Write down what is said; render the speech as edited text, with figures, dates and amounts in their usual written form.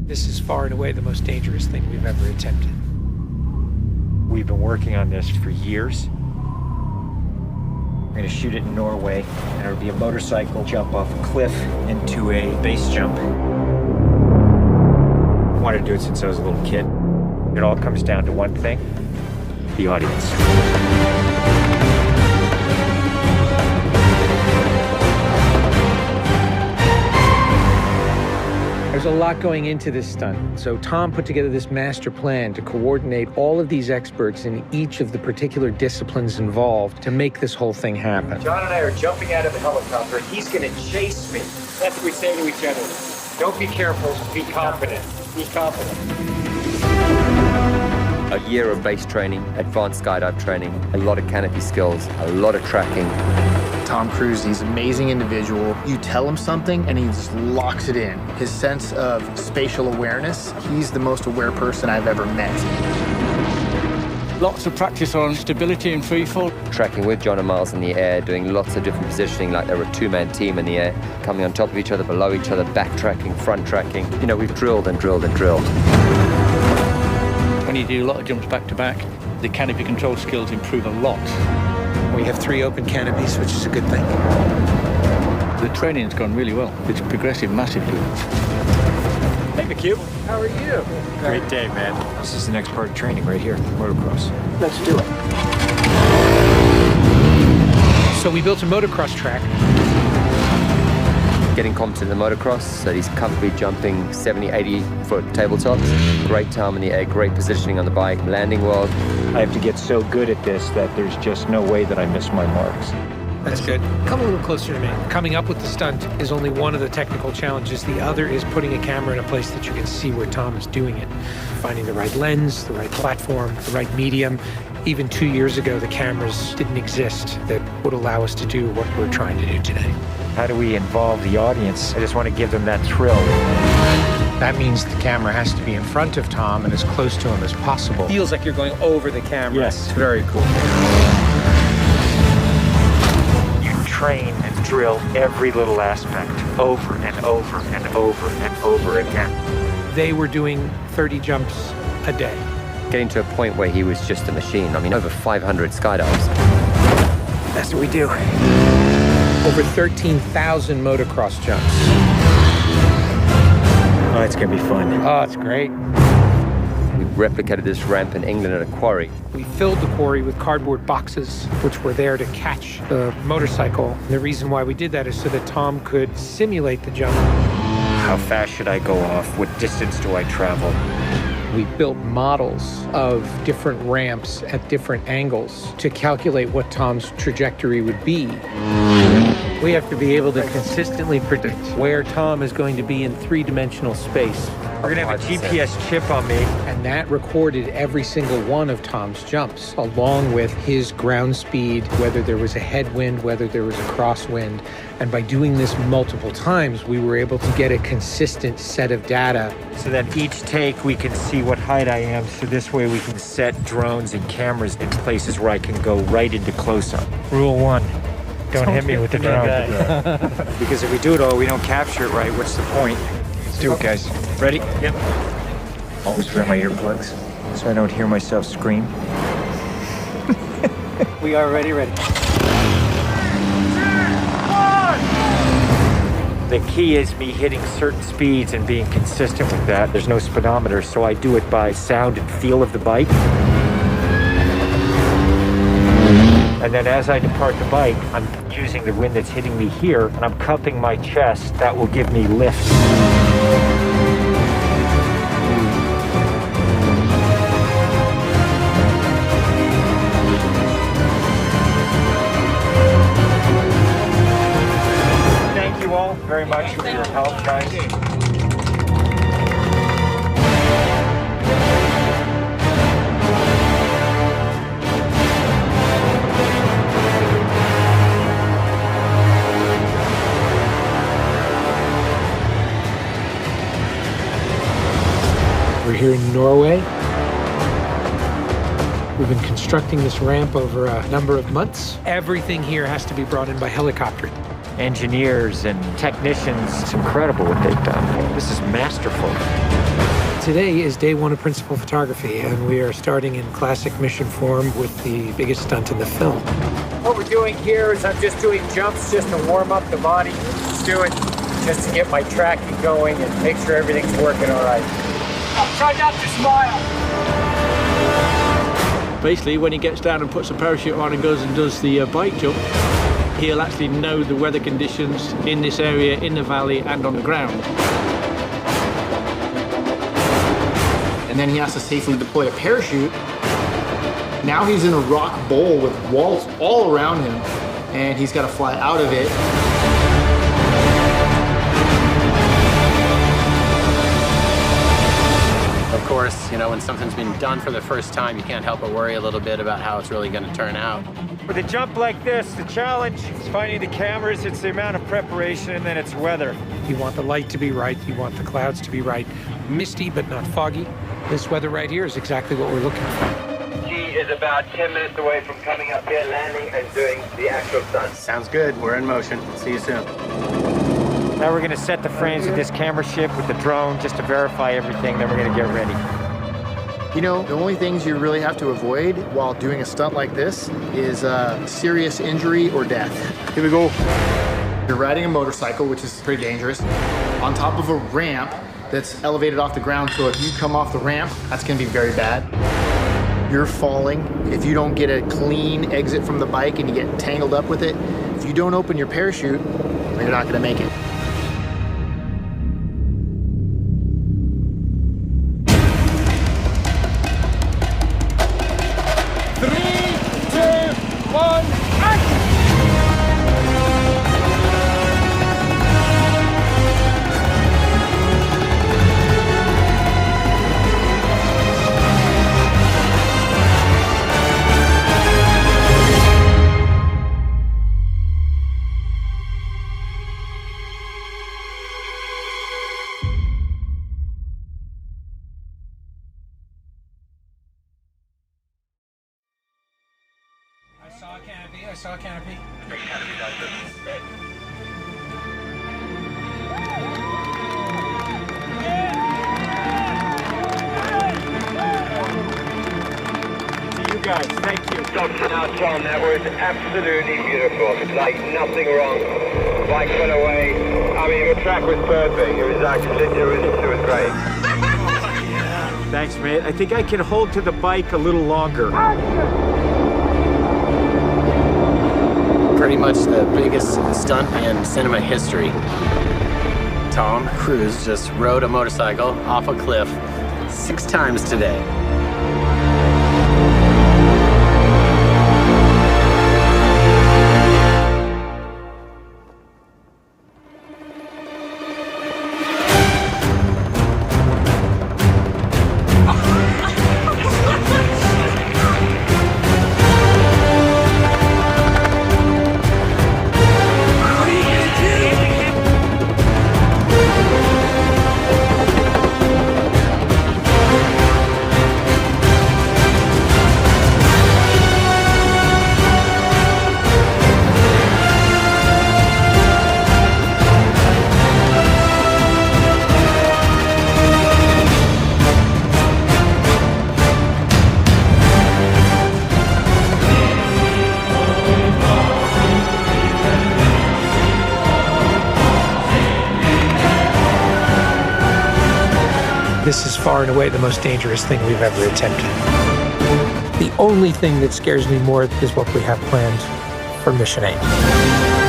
This is far and away the most dangerous thing we've ever attempted. We've been working on this for years. We're gonna shoot it in Norway, and it'll be a motorcycle jump off a cliff into a base jump. I wanted to do it since I was a little kid. It all comes down to one thing: the audience. There's a lot going into this stunt, so Tom put together this master plan to coordinate all of these experts in each of the particular disciplines involved to make this whole thing happen. John and I are jumping out of the helicopter, and he's gonna chase me. That's what we say to each other. Don't be careful, be confident. Be confident. A year of base training, advanced skydive training, a lot of canopy skills, a lot of tracking. Tom Cruise, he's an amazing individual. You tell him something and he just locks it in. His sense of spatial awareness, he's the most aware person I've ever met. Lots of practice on stability and freefall. Tracking with John and Miles in the air, doing lots of different positioning like they're a two-man team in the air, coming on top of each other, below each other, backtracking, front tracking. You know, we've drilled and drilled and drilled. When you do a lot of jumps back to back, the canopy control skills improve a lot. We have 3 open canopies, which is a good thing. The training's gone really well. It's progressive massively. Hey, McHugh. How are you? Great day, man. This is the next part of training right here, motocross. Let's do it. So we built a motocross track. Getting competent in the motocross, so he's comfortably jumping 70, 80-foot tabletops. Great time in the air, great positioning on the bike, landing well. I have to get so good at this that there's just no way that I miss my marks. That's good. Come a little closer to me. Coming up with the stunt is only one of the technical challenges. The other is putting a camera in a place that you can see where Tom is doing it. Finding the right lens, the right platform, the right medium. Even 2 years ago, the cameras didn't exist that would allow us to do what we're trying to do today. How do we involve the audience? I just want to give them that thrill. That means the camera has to be in front of Tom and as close to him as possible. Feels like you're going over the camera. Yes, very cool. You train and drill every little aspect over and over and over and over again. They were doing 30 jumps a day. Getting to a point where he was just a machine. I mean, over 500 skydives. That's what we do. Over 13,000 motocross jumps. Oh, it's gonna be fun. Oh, it's great. We replicated this ramp in England at a quarry. We filled the quarry with cardboard boxes, which were there to catch the motorcycle. And the reason why we did that is so that Tom could simulate the jump. How fast should I go off? What distance do I travel? We built models of different ramps at different angles to calculate what Tom's trajectory would be. We have to be able to consistently predict where Tom is going to be in 3-dimensional space. We're gonna have a GPS chip on me. And that recorded every single one of Tom's jumps, along with his ground speed, whether there was a headwind, whether there was a crosswind. And by doing this multiple times, we were able to get a consistent set of data. So that each take we can see what height I am, so this way we can set drones and cameras in places where I can go right into close-up. Rule 1, don't hit me with the drone. Because if we do it all, we don't capture it right, what's the point? Let's do it, guys. Ready? Yep. Always wear my earplugs so I don't hear myself scream. We are ready. The key is me hitting certain speeds and being consistent with that. There's no speedometer, so I do it by sound and feel of the bike. And then as I depart the bike, I'm using the wind that's hitting me here, and I'm cupping my chest. That will give me lift. Thank you all very much for your help, guys. We're here in Norway. We've been constructing this ramp over a number of months. Everything here has to be brought in by helicopter. engineers and technicians. It's incredible what they've done. This is masterful. Today is day one of principal photography, and we are starting in classic mission form with the biggest stunt in the film. What we're doing here is I'm just doing jumps just to warm up the body. Just do it just to get my tracking going and make sure everything's working all right. Try not to smile. Basically, when he gets down and puts a parachute on and goes and does the bike jump, he'll actually know the weather conditions in this area, in the valley, and on the ground. And then he has to safely deploy a parachute. Now he's in a rock bowl with walls all around him, and he's got to fly out of it. Of course, you know, when something's been done for the first time, you can't help but worry a little bit about how it's really going to turn out. With a jump like this, the challenge is finding the cameras, it's the amount of preparation, and then it's weather. You want the light to be right, you want the clouds to be right. Misty, but not foggy. This weather right here is exactly what we're looking for. He is about 10 minutes away from coming up here, landing, and doing the actual stunt. Sounds good. We're in motion. See you soon. Now we're gonna set the frames with this camera ship with the drone just to verify everything, then we're gonna get ready. You know, the only things you really have to avoid while doing a stunt like this is serious injury or death. Here we go. You're riding a motorcycle, which is pretty dangerous, on top of a ramp that's elevated off the ground, so if you come off the ramp, that's gonna be very bad. You're falling. If you don't get a clean exit from the bike and you get tangled up with it, if you don't open your parachute, you're not gonna make it. I saw a canopy. To you guys, thank you. Now, Tom, that was absolutely beautiful. Like nothing wrong. Bike went away. I mean, the track was perfect. It was actually, it was great. Thanks, mate. I think I can hold to the bike a little longer. Pretty much the biggest stunt in cinema history. Tom Cruise just rode a motorcycle off a cliff 6 times today. This is far and away the most dangerous thing we've ever attempted. The only thing that scares me more is what we have planned for Mission 8.